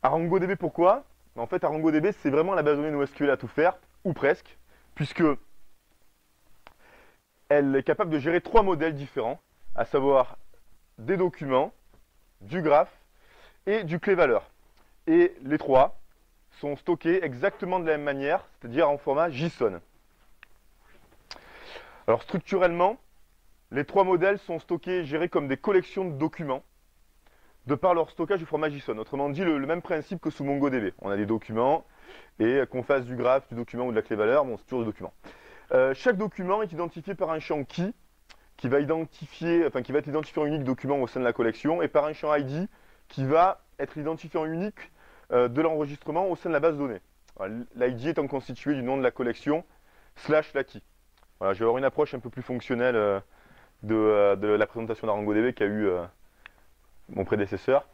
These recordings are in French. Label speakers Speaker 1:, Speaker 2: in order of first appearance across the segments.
Speaker 1: ArangoDB, pourquoi? En fait, ArangoDB, c'est vraiment la base de données NoSQL à tout faire, ou presque, puisque elle est capable de gérer 3 modèles différents, à savoir des documents, du graphe et du clé-valeur. Et les trois sont stockés exactement de la même manière, c'est-à-dire en format JSON. Alors structurellement, les trois modèles sont stockés, gérés comme des collections de documents, de par leur stockage au format JSON. Autrement dit, le même principe que sous MongoDB. On a des documents, et qu'on fasse du graphe, du document ou de la clé-valeur, bon, c'est toujours des documents. Chaque document est identifié par un champ key, qui va être identifié en unique document au sein de la collection, et par un champ ID, qui va être identifié en unique de l'enregistrement au sein de la base de données. L'ID étant constitué du nom de la collection / la key. Voilà, je vais avoir une approche un peu plus fonctionnelle de la présentation d'ArangoDB qu'a eu mon prédécesseur.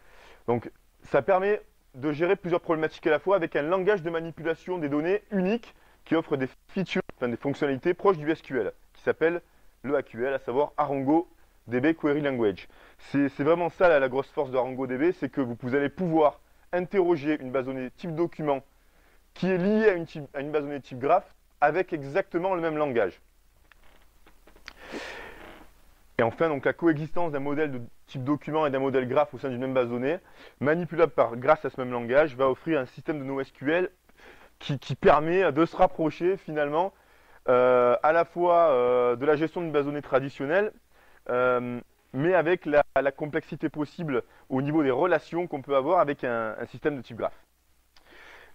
Speaker 1: Donc, ça permet de gérer plusieurs problématiques à la fois avec un langage de manipulation des données unique qui offre des features, des fonctionnalités proches du SQL, qui s'appelle le AQL, à savoir ArangoDB Query Language. C'est vraiment ça la grosse force de ArangoDB, c'est que vous allez pouvoir interroger une base de données type document qui est liée à une base de données type graphe avec exactement le même langage. Et enfin, donc, la coexistence d'un modèle de type document et d'un modèle graphe au sein d'une même base de données, manipulable grâce à ce même langage, va offrir un système de NoSQL qui permet de se rapprocher finalement à la fois de la gestion d'une base de données traditionnelle, mais avec la complexité possible au niveau des relations qu'on peut avoir avec un système de type graphe.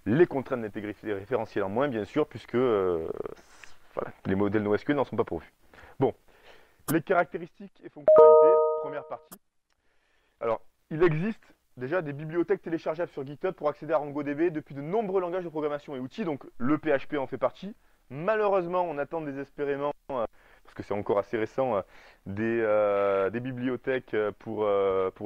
Speaker 1: Les contraintes d'intégrité référentielle en moins, bien sûr, puisque voilà, les modèles NoSQL n'en sont pas pourvus. Bon. Les caractéristiques et fonctionnalités, première partie. Alors, il existe déjà des bibliothèques téléchargeables sur GitHub pour accéder à ArangoDB depuis de nombreux langages de programmation et outils, donc le PHP en fait partie. Malheureusement, on attend désespérément, parce que c'est encore assez récent, des bibliothèques pour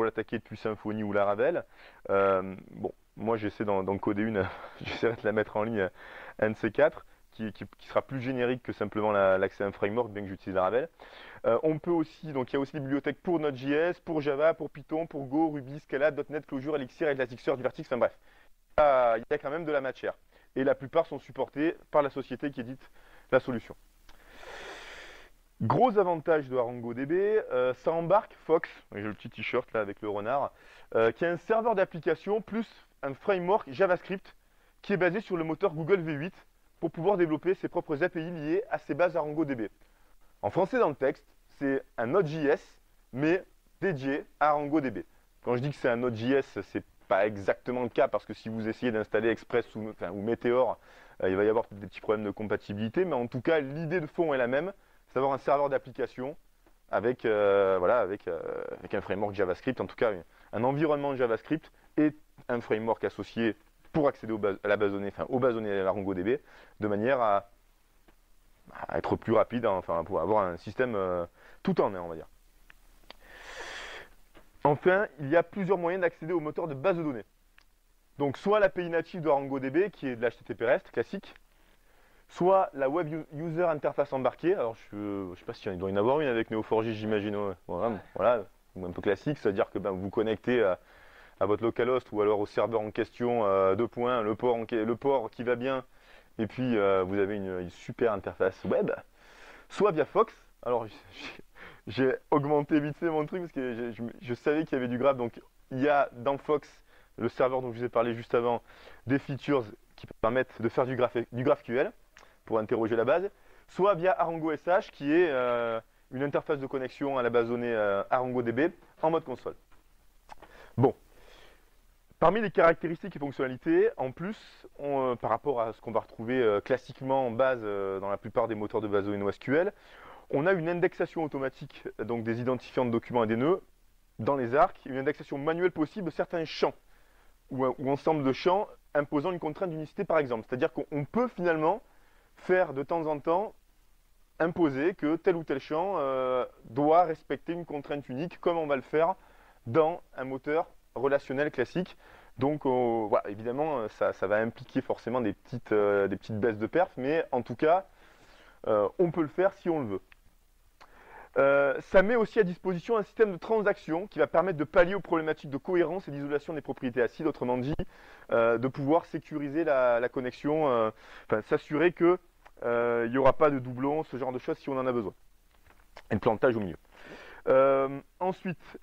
Speaker 1: l'attaquer depuis Symfony ou Laravel. Bon, moi j'essaie d'en coder une, j'essaierai de la mettre en ligne, un de ces quatre. Qui sera plus générique que simplement l'accès à un framework, bien que j'utilise Laravel. On peut aussi, donc il y a aussi des bibliothèques pour Node.js, pour Java, pour Python, pour Go, Ruby, Scala, .NET, Clojure, Elixir, Elasticsearch, Vertex, enfin bref. Il y a quand même de la matière. Et la plupart sont supportés par la société qui édite la solution. Gros avantage de ArangoDB, ça embarque Fox, j'ai le petit t-shirt là avec le renard, qui est un serveur d'application plus un framework JavaScript qui est basé sur le moteur Google V8 pour pouvoir développer ses propres API liées à ses bases ArangoDB. En français dans le texte, c'est un Node.js, mais dédié à ArangoDB. Quand je dis que c'est un Node.js, c'est pas exactement le cas, parce que si vous essayez d'installer Express ou Meteor, il va y avoir des petits problèmes de compatibilité, mais en tout cas, l'idée de fond est la même, c'est d'avoir un serveur d'application avec, avec un framework JavaScript, en tout cas un environnement JavaScript et un framework associé pour accéder à la base de données, aux bases de données de ArangoDB, de manière à être plus rapide, enfin pour avoir un système tout en un, on va dire. Enfin, il y a plusieurs moyens d'accéder au moteur de base de données. Donc soit l'API native de ArangoDB, qui est de l'HTTP REST classique, soit la Web User Interface embarquée. Alors je ne sais pas s'il doit y en avoir une avec Neo4j, j'imagine. Voilà, un peu classique, c'est-à-dire que vous vous connectez à votre localhost ou alors au serveur en question, le port qui va bien, et puis vous avez une super interface web, soit via Fox. Alors j'ai augmenté vite fait mon truc parce que je savais qu'il y avait du graphe, donc il y a dans Fox, le serveur dont je vous ai parlé juste avant, des features qui permettent de faire du GraphQL pour interroger la base, soit via ArangoSH qui est une interface de connexion à la base de données ArangoDB en mode console. Bon. Parmi les caractéristiques et fonctionnalités, en plus, par rapport à ce qu'on va retrouver classiquement en base dans la plupart des moteurs de base de données NoSQL, on a une indexation automatique donc des identifiants de documents et des nœuds dans les arcs, une indexation manuelle possible de certains champs ou ensemble de champs imposant une contrainte d'unicité par exemple. C'est-à-dire qu'on peut finalement faire de temps en temps imposer que tel ou tel champ doit respecter une contrainte unique comme on va le faire dans un moteur relationnel classique. Donc voilà, évidemment, ça va impliquer forcément des petites baisses de perf, mais en tout cas, on peut le faire si on le veut. Ça met aussi à disposition un système de transaction qui va permettre de pallier aux problématiques de cohérence et d'isolation des propriétés acides. Autrement dit, de pouvoir sécuriser la connexion, enfin s'assurer que il n'y aura pas de doublons, ce genre de choses si on en a besoin. Et le plantage au milieu. Ensuite,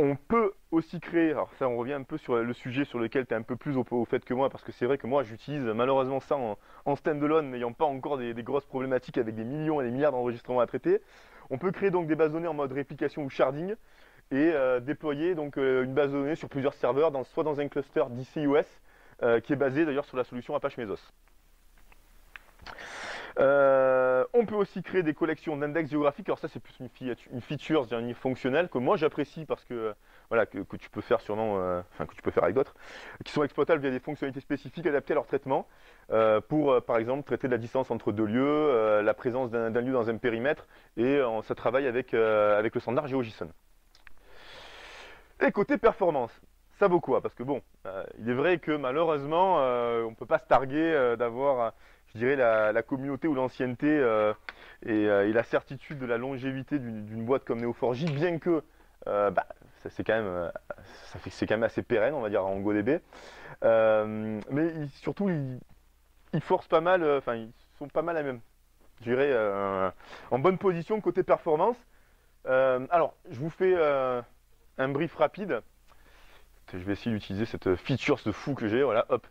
Speaker 1: on peut aussi créer, alors ça on revient un peu sur le sujet sur lequel tu es un peu plus au fait que moi, parce que c'est vrai que moi j'utilise malheureusement ça en stand-alone, n'ayant pas encore des grosses problématiques avec des millions et des milliards d'enregistrements à traiter. On peut créer donc des bases de données en mode réplication ou sharding et déployer donc une base de données sur plusieurs serveurs, soit dans un cluster d'ICOS qui est basé d'ailleurs sur la solution Apache Mesos. On peut aussi créer des collections d'index géographiques. Alors ça c'est plus une feature, c'est-à-dire fonctionnelle que moi j'apprécie parce que voilà que tu peux faire sûrement, enfin que tu peux faire avec d'autres, qui sont exploitables via des fonctionnalités spécifiques adaptées à leur traitement pour par exemple traiter de la distance entre deux lieux, la présence d'un lieu dans un périmètre et ça travaille avec le standard GeoJSON. Et côté performance, ça vaut quoi? Parce que bon, il est vrai que malheureusement on ne peut pas se targuer d'avoir je dirais la communauté ou l'ancienneté et la certitude de la longévité d'une boîte comme Neo4j, bien que c'est quand même assez pérenne, on va dire, en ArongoDB. Mais surtout, ils forcent pas mal, enfin, ils sont pas mal à même, je dirais, en bonne position côté performance. Alors, je vous fais un brief rapide. Je vais essayer d'utiliser cette feature de fou que j'ai, voilà, hop.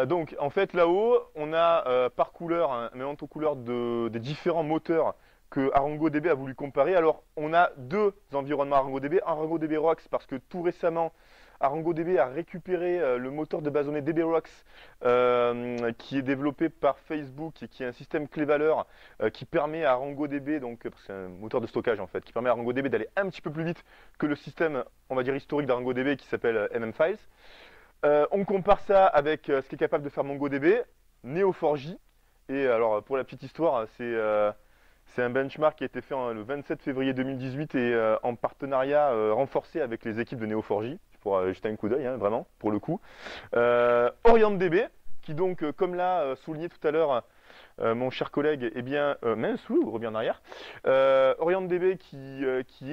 Speaker 1: Donc en fait là-haut, on a par couleur un mélange de couleurs des différents moteurs que ArongoDB a voulu comparer. Alors on a deux environnements ArongoDB, un ArongoDB Rocks parce que tout récemment ArongoDB a récupéré le moteur de base de données DBRocks qui est développé par Facebook et qui est un système clé-valeur qui permet à ArongoDB, donc c'est un moteur de stockage en fait, qui permet à ArongoDB d'aller un petit peu plus vite que le système, on va dire historique d'ArongoDB qui s'appelle MMFiles. On compare ça avec ce qu'est capable de faire MongoDB, Neo4j. Et alors pour la petite histoire, c'est un benchmark qui a été fait le 27 février 2018 et en partenariat renforcé avec les équipes de Neo4j. Pour jeter un coup d'œil, hein, vraiment, pour le coup. OrientDB, qui donc, comme l'a souligné tout à l'heure mon cher collègue, eh bien, mince, revient en arrière. OrientDB qui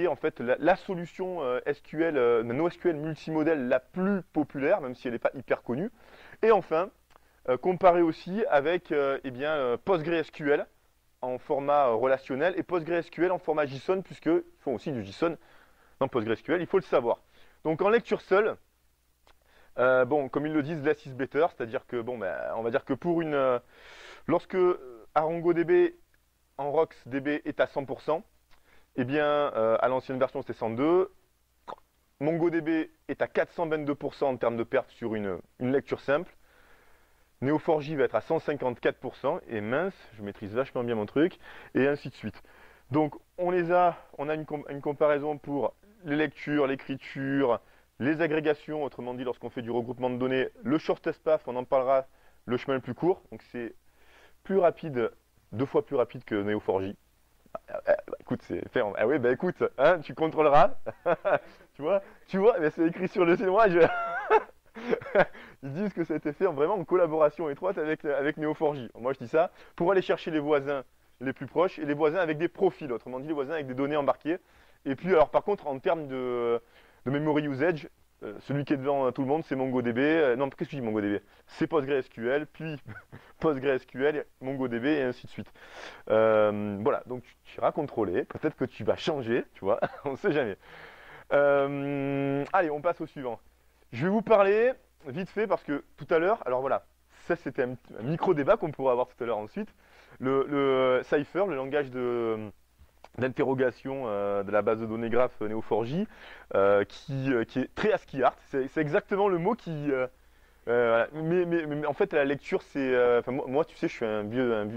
Speaker 1: est en fait la solution SQL, NoSQL multimodèle la plus populaire, même si elle n'est pas hyper connue. Et enfin, comparé aussi avec eh bien, PostgreSQL en format relationnel et PostgreSQL en format JSON, puisqu'ils font aussi du JSON dans PostgreSQL, il faut le savoir. Donc en lecture seule, bon, comme ils le disent, less is better, c'est-à-dire que bon, on va dire que pour lorsque ArongoDB en RocksDB est à 100%, eh bien à l'ancienne version c'était 102, MongoDB est à 422% en termes de perf sur une lecture simple, Neo4j va être à 154%, et mince, je maîtrise vachement bien mon truc, et ainsi de suite. Donc on a une comparaison pour les lectures, l'écriture, les agrégations, autrement dit lorsqu'on fait du regroupement de données, le shortest path, on en parlera, le chemin le plus court, donc c'est plus rapide, 2 fois plus rapide que Neo4j. Écoute, c'est fait. Ah oui, bah écoute, hein, tu contrôleras. tu vois, c'est écrit sur le site. Moi, ils disent que ça a été fait vraiment en collaboration étroite avec Neo4j. Moi, je dis ça pour aller chercher les voisins les plus proches et les voisins avec des profils, autrement dit les voisins avec des données embarquées. Et puis, alors par contre, en termes de memory usage, celui qui est devant tout le monde, c'est MongoDB. Non, qu'est-ce que je dis MongoDB? C'est PostgreSQL, puis PostgreSQL, MongoDB et ainsi de suite. Voilà, donc tu iras contrôler. Peut-être que tu vas changer, tu vois, on ne sait jamais. Allez, on passe au suivant. Je vais vous parler vite fait parce que tout à l'heure, alors voilà, ça c'était un micro-débat qu'on pourra avoir tout à l'heure ensuite. Le Cypher, le langage d'interrogation de la base de données graph Neo4j qui est très ASCII art. C'est exactement le mot qui... mais en fait, la lecture, c'est... moi, tu sais, je suis un vieux...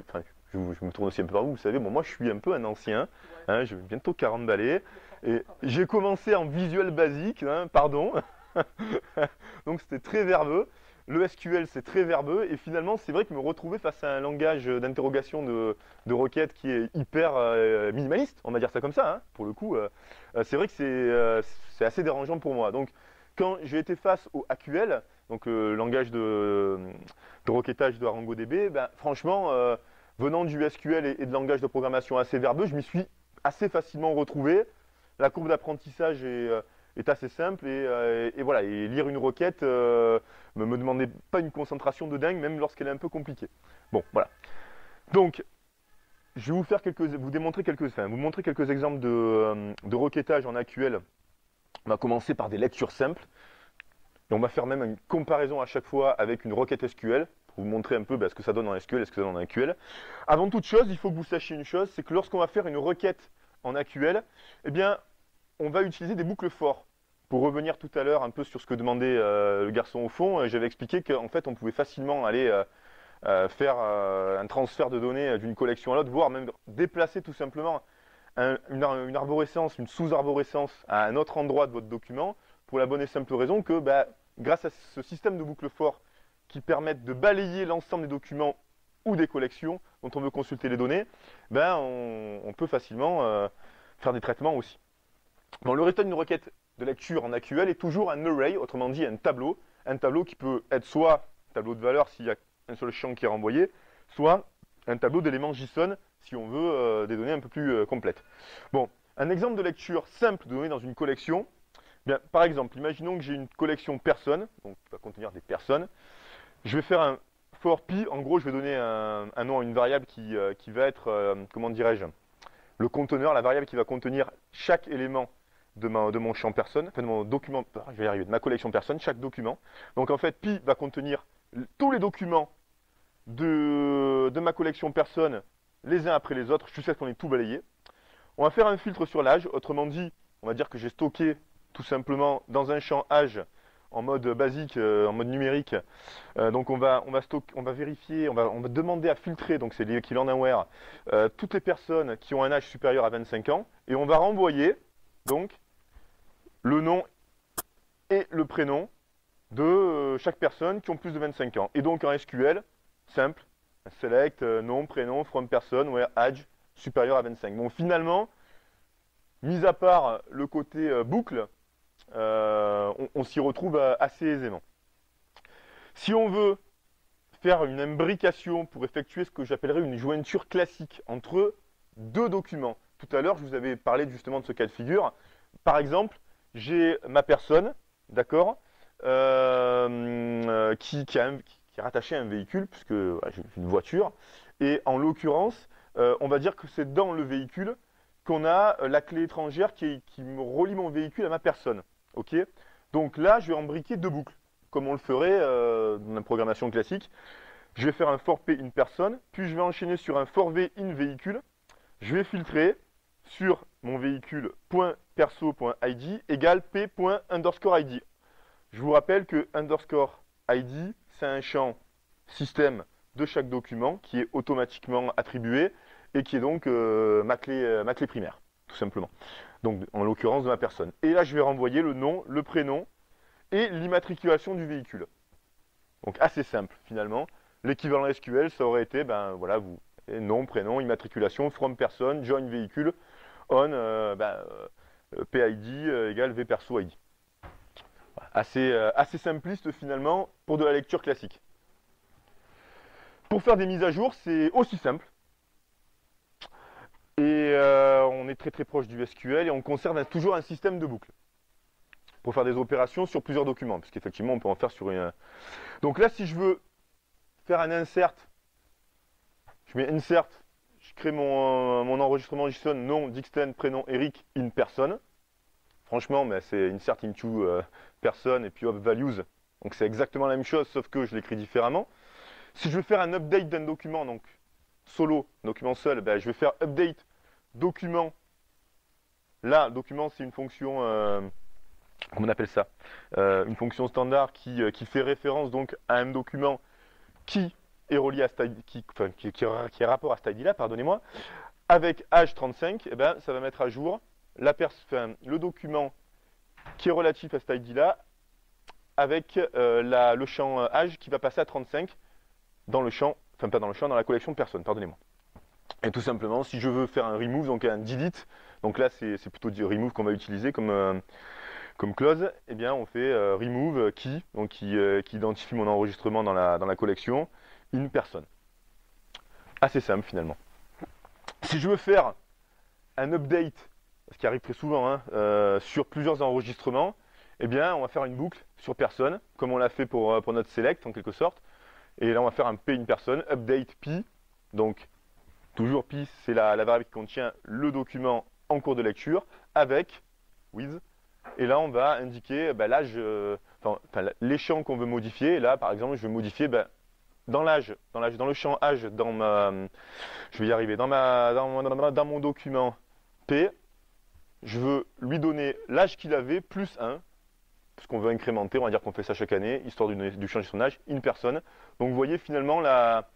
Speaker 1: je me tourne aussi un peu par vous, vous savez, bon, moi, je suis un peu un ancien. Hein, j'ai bientôt 40 balais. Et j'ai commencé en visuel basique, hein, pardon. Donc, c'était très verbeux. Le SQL, c'est très verbeux, et finalement, c'est vrai que me retrouver face à un langage d'interrogation de requête qui est hyper minimaliste, on va dire ça comme ça, hein, pour le coup, c'est vrai que c'est assez dérangeant pour moi. Donc, quand j'ai été face au AQL, donc le langage de requêtage de ArongoDB, ben, franchement, venant du SQL et de langage de programmation assez verbeux, je m'y suis assez facilement retrouvé. La courbe d'apprentissage est assez simple et voilà, et lire une requête me demandez pas une concentration de dingue, même lorsqu'elle est un peu compliquée. Bon, voilà. Donc, je vais vous montrer quelques exemples de requêtage en AQL. On va commencer par des lectures simples. Et on va faire même une comparaison à chaque fois avec une requête SQL, pour vous montrer un peu ce que ça donne en SQL et ce que ça donne en AQL. Avant toute chose, il faut que vous sachiez une chose, c'est que lorsqu'on va faire une requête en AQL, eh bien, on va utiliser des boucles for. Pour revenir tout à l'heure un peu sur ce que demandait le garçon au fond, j'avais expliqué qu'en fait, on pouvait facilement aller faire un transfert de données d'une collection à l'autre, voire même déplacer tout simplement une arborescence, une sous-arborescence à un autre endroit de votre document, pour la bonne et simple raison que grâce à ce système de boucles for qui permettent de balayer l'ensemble des documents ou des collections dont on veut consulter les données, on peut facilement faire des traitements aussi. Bon, le résultat d'une requête de lecture en AQL est toujours un array, autrement dit un tableau qui peut être soit un tableau de valeur s'il y a un seul champ qui est renvoyé, soit un tableau d'éléments JSON si on veut des données un peu plus complètes. Bon, un exemple de lecture simple de données dans une collection. Bien, par exemple, imaginons que j'ai une collection personnes, donc qui va contenir des personnes. Je vais faire un for pi, en gros je vais donner un nom à une variable qui va être, comment dirais-je, le conteneur, la variable qui va contenir chaque élément de mon champ personne, enfin de mon document, je vais y arriver, de ma collection personne, chaque document. Donc en fait, pi va contenir tous les documents de ma collection personne, les uns après les autres, jusqu'à ce qu'on ait tout balayé. On va faire un filtre sur l'âge, autrement dit, on va dire que j'ai stocké tout simplement dans un champ âge en mode basique, en mode numérique. Donc on va vérifier, on va demander à filtrer, donc c'est l'équivalent d'un where, toutes les personnes qui ont un âge supérieur à 25 ans, et on va renvoyer donc le nom et le prénom de chaque personne qui ont plus de 25 ans. Et donc en SQL, simple, select, nom, prénom, from person, where age supérieur à 25. Donc finalement, mis à part le côté boucle, on s'y retrouve assez aisément. Si on veut faire une imbrication pour effectuer ce que j'appellerais une jointure classique entre deux documents, tout à l'heure, je vous avais parlé justement de ce cas de figure. Par exemple, j'ai ma personne, d'accord, qui est rattachée à un véhicule, puisque j'ai une voiture. Et en l'occurrence, on va dire que c'est dans le véhicule qu'on a la clé étrangère qui me relie mon véhicule à ma personne. Ok. Donc là, je vais embriquer deux boucles, comme on le ferait dans la programmation classique. Je vais faire un for p in personne, puis je vais enchaîner sur un for v in véhicule. Je vais filtrer sur mon véhicule .perso.id égale p._id. Je vous rappelle que underscore id, c'est un champ système de chaque document qui est automatiquement attribué et qui est donc ma clé primaire, tout simplement. Donc en l'occurrence de ma personne. Et là, je vais renvoyer le nom, le prénom et l'immatriculation du véhicule. Donc assez simple finalement. L'équivalent SQL, ça aurait été, voilà, nom, prénom, immatriculation, from person, join véhicule, on PID égale vperso ID. Assez simpliste finalement pour de la lecture classique. Pour faire des mises à jour, c'est aussi simple. Et on est très très proche du SQL et on conserve toujours un système de boucle pour faire des opérations sur plusieurs documents, parce qu'effectivement on peut en faire sur une... Donc là, si je veux faire un insert, je mets insert, je crée mon enregistrement JSON, nom, Dixten, prénom, Eric, in person. Franchement, c'est insert into person et puis hop, values. Donc c'est exactement la même chose, sauf que je l'écris différemment. Si je veux faire un update d'un document, donc solo, document seul, je vais faire update document. Là, document, c'est une fonction, comment on appelle ça, une fonction standard qui fait référence donc à un document qui est relié à cet ID, qui est rapport à cet ID là, pardonnez-moi. Avec âge 35, ça va mettre à jour le document qui est relatif à cet ID là, avec le champ âge qui va passer à 35 dans le champ, enfin pas dans le champ, dans la collection de personnes, pardonnez-moi. Et tout simplement, si je veux faire un remove, donc un delete, donc là c'est plutôt du remove qu'on va utiliser comme clause, on fait remove key, donc qui identifie mon enregistrement dans la collection, une personne. Assez simple finalement. Si je veux faire un update, ce qui arrive très souvent, sur plusieurs enregistrements, eh bien, on va faire une boucle sur personne, comme on l'a fait pour notre select en quelque sorte. Et là, on va faire un p une personne, update p. Donc, toujours p, c'est la variable qui contient le document en cours de lecture, avec with. Et là, on va indiquer l'âge, les champs qu'on veut modifier. Et là, par exemple, je vais modifier dans le champ âge, je vais y arriver, dans mon document P, je veux lui donner l'âge qu'il avait plus 1, parce qu'on veut incrémenter, on va dire qu'on fait ça chaque année, histoire de changer son âge, une personne. Donc vous voyez finalement la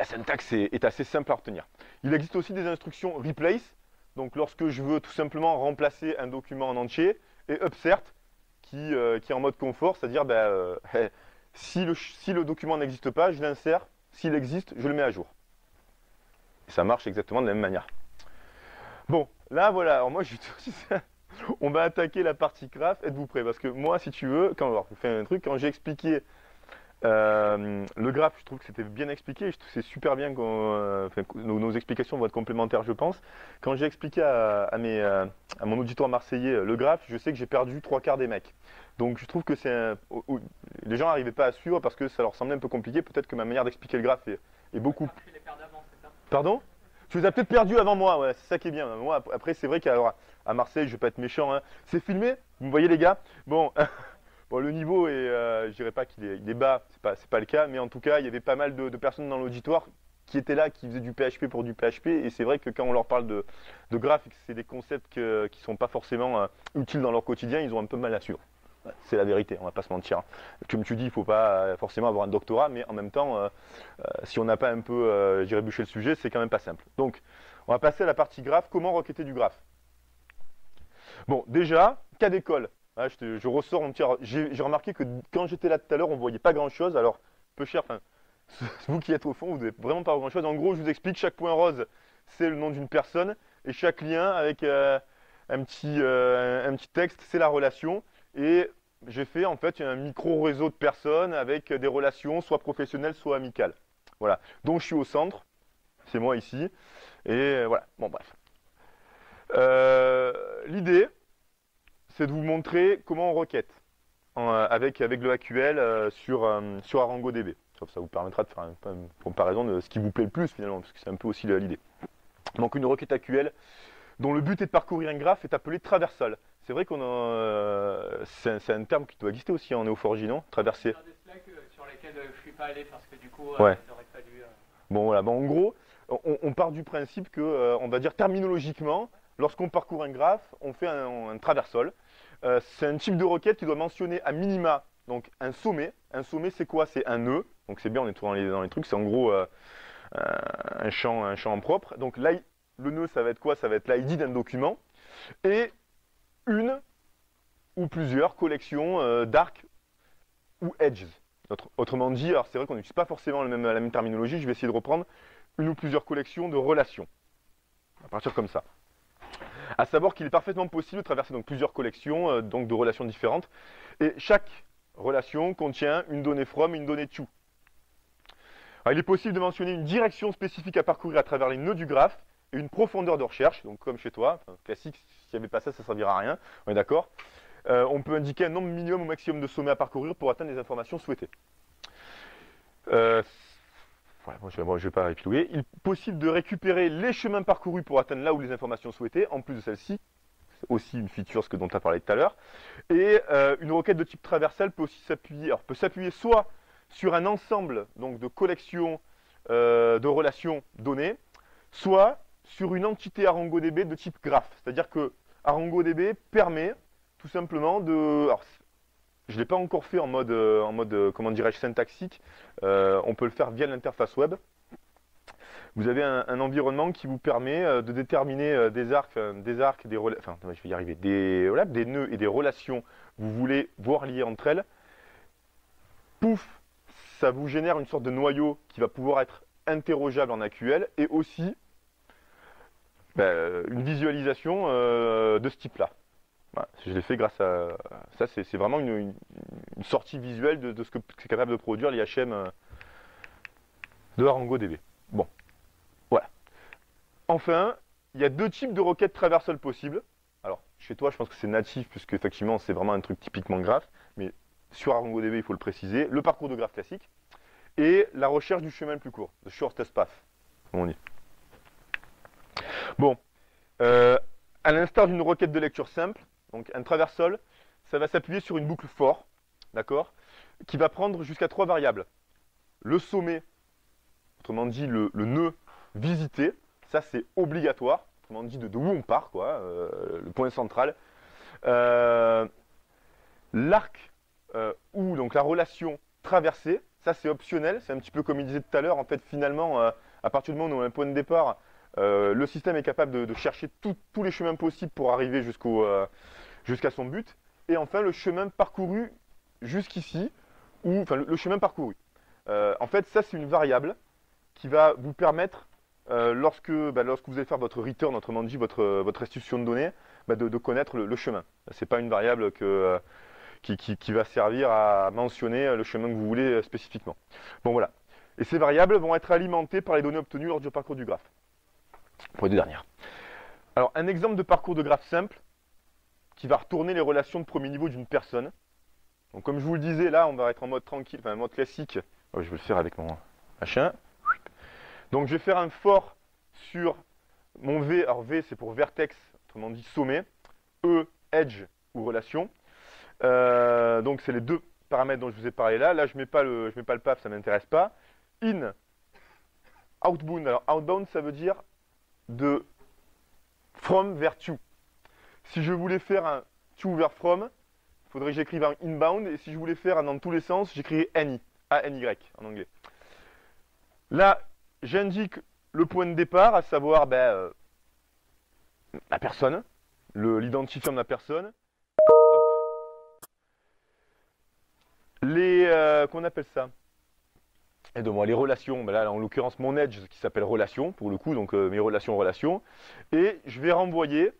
Speaker 1: syntaxe est assez simple à retenir. Il existe aussi des instructions replace, donc lorsque je veux tout simplement remplacer un document en entier, et upsert, qui est en mode confort, c'est-à-dire si le document n'existe pas, je l'insère, s'il existe, je le mets à jour. Et ça marche exactement de la même manière. Bon, là voilà, alors moi on va attaquer la partie graph, êtes-vous prêts? Parce que moi, si tu veux, quand j'ai expliqué le graphe, je trouve que c'était bien expliqué, je trouve que c'est super bien, nos explications vont être complémentaires, je pense. Quand j'ai expliqué à mon auditoire marseillais le graphe, je sais que j'ai perdu 3/4 des mecs. Donc je trouve que les gens n'arrivaient pas à suivre parce que ça leur semblait un peu compliqué. Peut-être que ma manière d'expliquer le graphe est beaucoup... Pardon? Tu les as peut-être perdus avant moi, ouais, c'est ça qui est bien. Moi, après, c'est vrai qu'à Marseille, je ne vais pas être méchant, hein. C'est filmé, vous me voyez les gars? Bon, bon, le niveau est, je dirais pas qu'il est bas, c'est pas le cas, mais en tout cas, il y avait pas mal de personnes dans l'auditoire qui étaient là, qui faisaient du PHP pour du PHP, et c'est vrai que quand on leur parle de graphes et que c'est des concepts qui ne sont pas forcément utiles dans leur quotidien, ils ont un peu mal à suivre. C'est la vérité, on va pas se mentir. Comme tu dis, il ne faut pas forcément avoir un doctorat, mais en même temps, si on n'a pas un peu, je dirais, bûché le sujet, c'est quand même pas simple. Donc, on va passer à la partie graphe. Comment requêter du graphe? Bon, déjà, cas d'école. Ah, je ressors mon petit. J'ai remarqué que quand j'étais là tout à l'heure, on ne voyait pas grand-chose. Alors, peu cher, vous qui êtes au fond, vous n'avez vraiment pas grand-chose. En gros, je vous explique, chaque point rose, c'est le nom d'une personne. Et chaque lien avec un petit texte, c'est la relation. Et j'ai fait en fait un micro-réseau de personnes avec des relations soit professionnelles, soit amicales. Voilà. Donc je suis au centre, c'est moi ici. Et voilà. Bon, bref. L'idée, c'est de vous montrer comment on requête avec le AQL sur ArangoDB. Ça vous permettra de faire une comparaison de ce qui vous plaît le plus finalement, parce que c'est un peu aussi l'idée. Donc une requête AQL dont le but est de parcourir un graphe est appelé traversal. C'est vrai c'est un terme qui doit exister aussi en Neo4j, non? Traverser.
Speaker 2: Des Slack sur lesquels je ne suis pas allé parce que du coup,
Speaker 1: ouais.
Speaker 2: il aurait fallu.
Speaker 1: Bon voilà, en gros, on part du principe que, on va dire terminologiquement, lorsqu'on parcourt un graphe, on fait un traversal. C'est un type de requête qui doit mentionner à minima donc un sommet. Un sommet, c'est quoi? C'est un nœud. Donc c'est bien, on est toujours dans les trucs. C'est en gros un champ propre. Donc là, le nœud, ça va être quoi? Ça va être l'ID d'un document et une ou plusieurs collections d'arcs ou edges. Autrement dit, alors c'est vrai qu'on n'utilise pas forcément la même terminologie. Je vais essayer de reprendre une ou plusieurs collections de relations. On va partir comme ça. À savoir qu'il est parfaitement possible de traverser donc plusieurs collections donc de relations différentes. Et chaque relation contient une donnée from et une donnée to. Alors, il est possible de mentionner une direction spécifique à parcourir à travers les nœuds du graphe et une profondeur de recherche, donc comme chez toi, classique, s'il n'y avait pas ça, ça ne servira à rien, on est d'accord. On peut indiquer un nombre minimum ou maximum de sommets à parcourir pour atteindre les informations souhaitées. Voilà, je ne vais pas épiloguer. Il est possible de récupérer les chemins parcourus pour atteindre là où les informations souhaitées, en plus de celle-ci. C'est aussi une feature dont tu as parlé tout à l'heure. Et une requête de type traversal peut aussi s'appuyer soit sur un ensemble donc, de collections de relations données, soit sur une entité ArangoDB de type graph. C'est-à-dire que ArangoDB permet tout simplement de... Alors, je ne l'ai pas encore fait en mode comment dirais-je, syntaxique. On peut le faire via l'interface web. Vous avez un environnement qui vous permet de déterminer des arcs, des relations, enfin, je vais y arriver, des nœuds et des relations que vous voulez voir liées entre elles. Pouf, ça vous génère une sorte de noyau qui va pouvoir être interrogeable en AQL et aussi une visualisation de ce type-là. Voilà, je l'ai fait grâce à ça, c'est vraiment une sortie visuelle de ce que c'est capable de produire l'IHM de ArangoDB. Bon, voilà. Enfin, il y a deux types de requêtes traversal possibles. Alors, chez toi, je pense que c'est natif, puisque effectivement, c'est vraiment un truc typiquement graph. Mais sur ArgongoDB, il faut le préciser. Le parcours de graphe classique et la recherche du chemin le plus court, the shortest path, comme on dit. Bon, à l'instar d'une requête de lecture simple, donc un traversal, ça va s'appuyer sur une boucle for, d'accord, qui va prendre jusqu'à 3 variables. Le sommet, autrement dit le nœud visité, ça c'est obligatoire, autrement dit de où on part, quoi, le point central. L'arc ou donc la relation traversée, ça c'est optionnel, c'est un petit peu comme il disait tout à l'heure, en fait finalement, à partir du moment où on a un point de départ, le système est capable de chercher tous les chemins possibles pour arriver jusqu'à son but. Et enfin, le chemin parcouru jusqu'ici, ou enfin le chemin parcouru. En fait, ça c'est une variable qui va vous permettre, lorsque vous allez faire votre return, autrement dit votre restitution de données, de connaître le chemin. Ce n'est pas une variable qui va servir à mentionner le chemin que vous voulez spécifiquement. Bon voilà. Et ces variables vont être alimentées par les données obtenues lors du parcours du graphe. Pour les deux dernières. Alors, un exemple de parcours de graphe simple qui va retourner les relations de premier niveau d'une personne. Donc, comme je vous le disais, là, on va être en mode tranquille, enfin, en mode classique. Oh, je vais le faire avec mon machin. Donc, je vais faire un for sur mon V. Alors, V, c'est pour vertex, autrement dit sommet. E, edge ou relation. Donc, c'est les deux paramètres dont je vous ai parlé là. Là, je ne mets pas le path, ça ne m'intéresse pas. In, outbound. Alors, outbound, ça veut dire de from vers to. Si je voulais faire un to vers from, il faudrait que j'écrive un inbound. Et si je voulais faire un dans tous les sens, j'écrirais any, A-N-Y en anglais. Là, j'indique le point de départ, à savoir la personne, l'identifiant de la personne. Qu'on appelle ça? Aide-moi, les relations, là en l'occurrence mon edge qui s'appelle relation pour le coup, donc mes relations. Et je vais renvoyer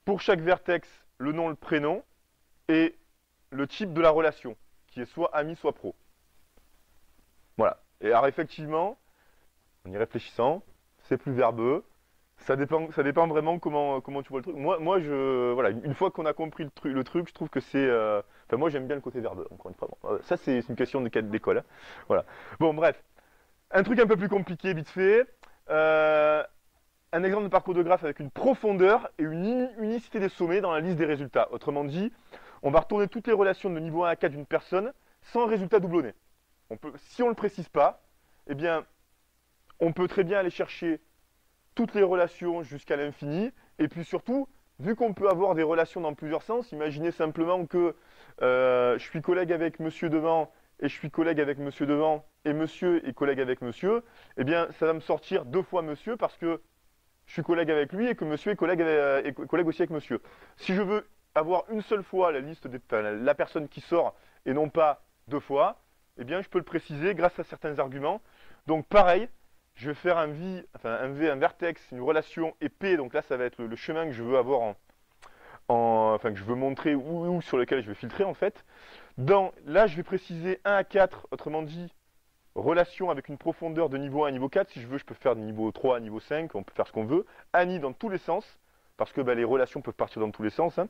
Speaker 1: pour chaque vertex le nom, le prénom et le type de la relation, qui est soit ami, soit pro. Voilà. Et alors effectivement, en y réfléchissant, c'est plus verbeux. Ça dépend vraiment comment tu vois le truc. Moi voilà, une fois qu'on a compris le truc, je trouve que c'est. Enfin, moi, j'aime bien le côté verbeux, encore une fois. Bon, ça, c'est une question d'école. Hein. Voilà. Bon, bref. Un truc un peu plus compliqué, vite fait. Un exemple de parcours de graphe avec une profondeur et une unicité des sommets dans la liste des résultats. Autrement dit, on va retourner toutes les relations de niveau 1 à 4 d'une personne sans résultat doublonné. Si on ne le précise pas, eh bien, on peut très bien aller chercher toutes les relations jusqu'à l'infini. Et puis surtout, vu qu'on peut avoir des relations dans plusieurs sens, imaginez simplement que je suis collègue avec monsieur devant et je suis collègue avec monsieur devant et monsieur est collègue avec monsieur, eh bien ça va me sortir 2 fois monsieur parce que je suis collègue avec lui et que monsieur est collègue aussi avec monsieur. Si je veux avoir une seule fois la personne qui sort et non pas 2 fois, eh bien je peux le préciser grâce à certains arguments. Donc pareil, je vais faire un vertex, une relation et P, donc là ça va être le chemin que je veux avoir que je veux montrer ou sur lequel je vais filtrer en fait. Là je vais préciser 1 à 4, autrement dit, relation avec une profondeur de niveau 1 à niveau 4. Si je veux, je peux faire de niveau 3 à niveau 5, on peut faire ce qu'on veut. Ani dans tous les sens, parce que les relations peuvent partir dans tous les sens. Hein.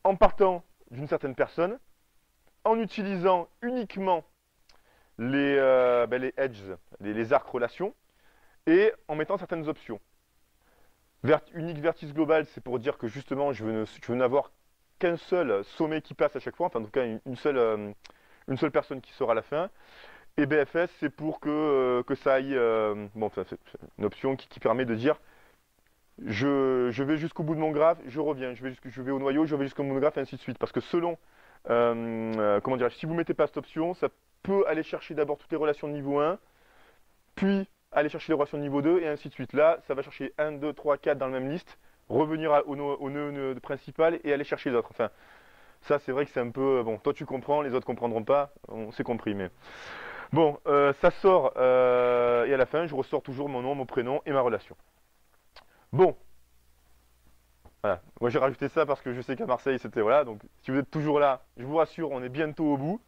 Speaker 1: En partant d'une certaine personne, en utilisant uniquement les edges, les arcs relations, et en mettant certaines options. Unique vertice global, c'est pour dire que justement, je veux n'avoir qu'un seul sommet qui passe à chaque fois, enfin en tout cas une seule personne qui sort à la fin. Et BFS, c'est pour que ça aille... c'est une option qui permet de dire je vais jusqu'au bout de mon graphe, je reviens, je vais au noyau, je vais jusqu'au bout de mon graphe, et ainsi de suite. Parce que selon, si vous ne mettez pas cette option, ça peut aller chercher d'abord toutes les relations de niveau 1, puis aller chercher les relations de niveau 2, et ainsi de suite. Là, ça va chercher 1, 2, 3, 4 dans la même liste, revenir au nœud principal et aller chercher les autres. Enfin, ça, c'est vrai que c'est un peu... Bon, toi, tu comprends, les autres comprendront pas, on s'est compris, mais... Bon, ça sort, et à la fin, je ressors toujours mon nom, mon prénom et ma relation. Bon. Voilà. Moi, j'ai rajouté ça parce que je sais qu'à Marseille, c'était... Voilà, donc si vous êtes toujours là, je vous rassure, on est bientôt au bout.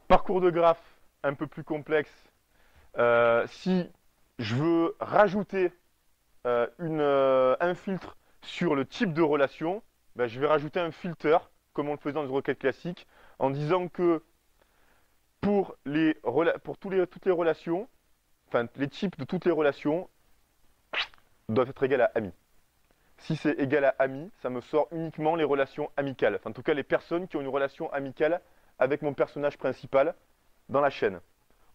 Speaker 1: Parcours de graphe un peu plus complexe. Si je veux rajouter un filtre sur le type de relation, ben, je vais rajouter un filter, comme on le faisait dans les requêtes classiques, en disant que pour toutes les relations, enfin les types de toutes les relations doivent être égales à ami. Si c'est égal à ami, ça me sort uniquement les relations amicales. Enfin, en tout cas, les personnes qui ont une relation amicale avec mon personnage principal dans la chaîne.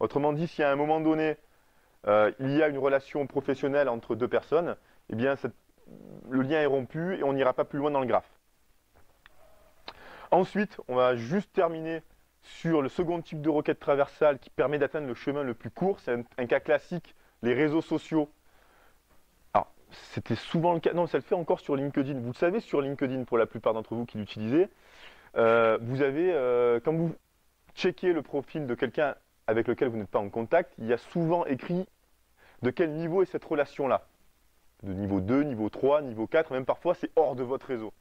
Speaker 1: Autrement dit, si à un moment donné, il y a une relation professionnelle entre deux personnes, eh bien, le lien est rompu et on n'ira pas plus loin dans le graphe. Ensuite, on va juste terminer sur le second type de requête traversale qui permet d'atteindre le chemin le plus court. C'est un cas classique, les réseaux sociaux. Alors, c'était souvent le cas, non, ça le fait encore sur LinkedIn. Vous le savez, sur LinkedIn, pour la plupart d'entre vous qui l'utilisez, vous avez, quand vous checkez le profil de quelqu'un avec lequel vous n'êtes pas en contact, il y a souvent écrit de quel niveau est cette relation-là. De niveau 2, niveau 3, niveau 4, même parfois c'est hors de votre réseau.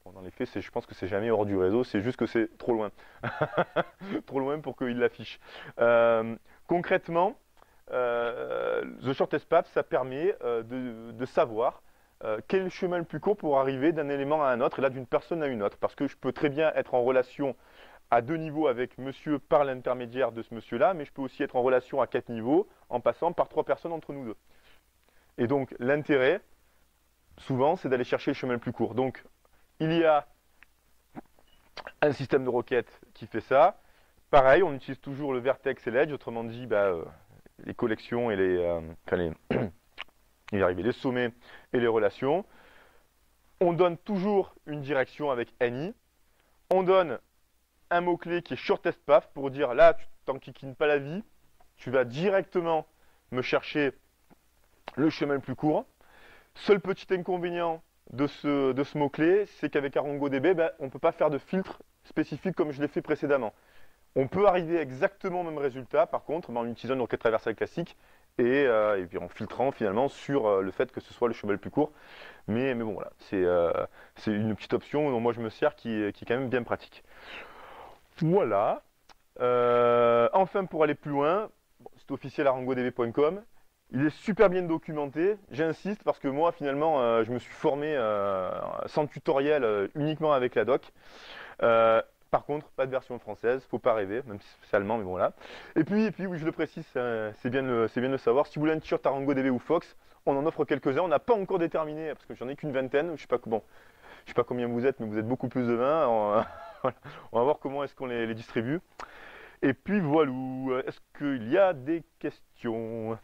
Speaker 1: Bon, dans les faits, je pense que c'est jamais hors du réseau, c'est juste que c'est trop loin. Trop loin pour qu'il l'affiche. Concrètement, The Shortest Path, ça permet de savoir quel est le chemin le plus court pour arriver d'un élément à un autre, et là d'une personne à une autre. Parce que je peux très bien être en relation à 2 niveaux avec monsieur par l'intermédiaire de ce monsieur-là, mais je peux aussi être en relation à 4 niveaux en passant par 3 personnes entre nous deux. Et donc l'intérêt, souvent, c'est d'aller chercher le chemin le plus court. Donc il y a un système de requêtes qui fait ça. Pareil, on utilise toujours le vertex et l'edge, autrement dit les collections et les sommets et les relations. On donne toujours une direction avec any. On donne un mot-clé qui est shortest path pour dire là, tu t'enquiquines pas la vie, tu vas directement me chercher le chemin le plus court. Seul petit inconvénient de ce mot-clé, c'est qu'avec ArongoDB, on ne peut pas faire de filtre spécifique comme je l'ai fait précédemment. On peut arriver exactement au même résultat, par contre, en utilisant une requête traversale classique et puis en filtrant finalement sur le fait que ce soit le chemin le plus court. Mais bon, voilà, c'est une petite option dont moi je me sers qui est quand même bien pratique. Voilà. Enfin, pour aller plus loin, c'est officiel arongodb.com. Il est super bien documenté. J'insiste parce que moi, finalement, je me suis formé sans tutoriel, uniquement avec la doc. Par contre, pas de version française, faut pas rêver, même si c'est allemand, mais bon là. Et puis oui, je le précise, c'est bien de le savoir. Si vous voulez un t-shirt ArongoDB ou Fox, on en offre quelques-uns. On n'a pas encore déterminé, parce que j'en ai qu'une vingtaine. Je sais pas combien vous êtes, mais vous êtes beaucoup plus de 20. On va voir comment est-ce qu'on les distribue. Et puis voilà, est-ce qu'il y a des questions?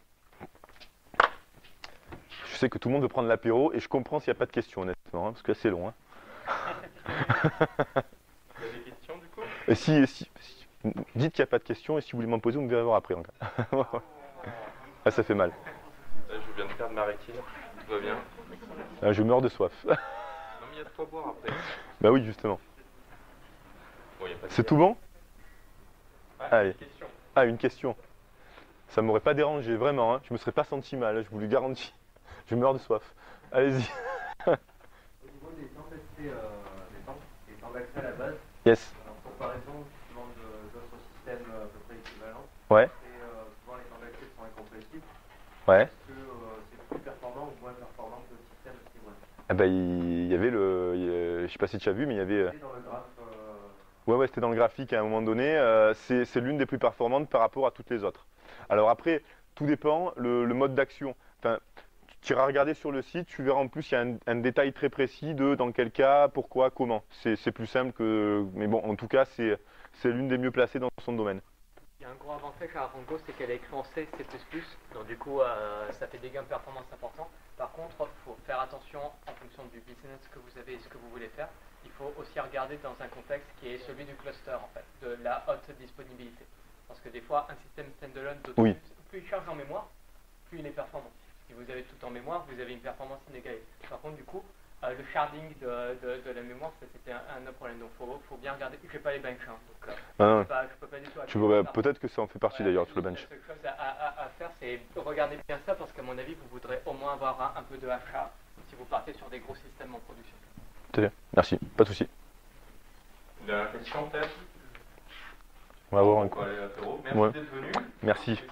Speaker 1: Je sais que tout le monde veut prendre l'apéro et je comprends s'il n'y a pas de questions, honnêtement, parce que là c'est long.
Speaker 3: Il y a des questions du coup?
Speaker 1: Et dites qu'il n'y a pas de questions et si vous voulez m'en poser, vous me verrez voir après. Ah, ça fait mal.
Speaker 3: Là, je viens de perdre ma rétine, tout va bien.
Speaker 1: Ah, je meurs de soif.
Speaker 3: Non mais il y a de quoi boire après.
Speaker 1: Bah oui, justement.
Speaker 3: Bon,
Speaker 1: c'est tout bon? Allez.
Speaker 3: Une question.
Speaker 1: Ah, une question. Ça m'aurait pas dérangé, vraiment. Hein. Je me serais pas senti mal, je vous le garantis. Je meurs de soif. Allez-y.
Speaker 4: Au niveau des temps d'accès à la base,
Speaker 1: Yes.
Speaker 4: en comparaison justement d'autres systèmes à peu près équivalents,
Speaker 1: Ouais.
Speaker 4: et souvent les temps d'accès sont incompressibles,
Speaker 1: Ouais.
Speaker 4: est-ce que c'est plus performant ou moins performant que le système ST1?
Speaker 1: Ah bah, il y avait je sais pas si tu as vu, mais il y avait.
Speaker 4: Dans le graphe,
Speaker 1: Ouais, c'était dans le graphique à un moment donné. C'est l'une des plus performantes par rapport à toutes les autres. Alors après, tout dépend, le mode d'action. Enfin, tu iras regarder sur le site, tu verras en plus, il y a un détail très précis de dans quel cas, pourquoi, comment. C'est plus simple que. Mais bon, en tout cas, c'est l'une des mieux placées dans son domaine.
Speaker 2: Il y a un gros avantage à Arongo, c'est qu'elle est écrite en C, C++, donc du coup ça fait des gains de performance importants. Par contre, il faut faire attention en fonction du business que vous avez et ce que vous voulez faire. Il faut aussi regarder dans un contexte qui est celui du cluster en fait, de la haute disponibilité. Parce que des fois, un système standalone,
Speaker 1: Oui.
Speaker 2: plus il charge en mémoire, plus il est performant. Si vous avez tout en mémoire, vous avez une performance inégalée. Par contre, du coup, le sharding de la mémoire, ça c'était un autre problème. Donc, faut bien regarder. Je fais pas les bench, hein, donc je peux pas du tout.
Speaker 1: Peut-être que ça en fait partie d'ailleurs sur le bench.
Speaker 2: La seule chose à faire, c'est regarder bien ça parce qu'à mon avis, vous voudrez au moins avoir un peu de HA si vous partez sur des gros systèmes en production.
Speaker 1: Très bien, merci, pas de souci.
Speaker 3: Une dernière question peut-être?
Speaker 1: On va voir un coup.
Speaker 3: Merci
Speaker 1: Ouais.
Speaker 3: d'être venu.
Speaker 1: Merci.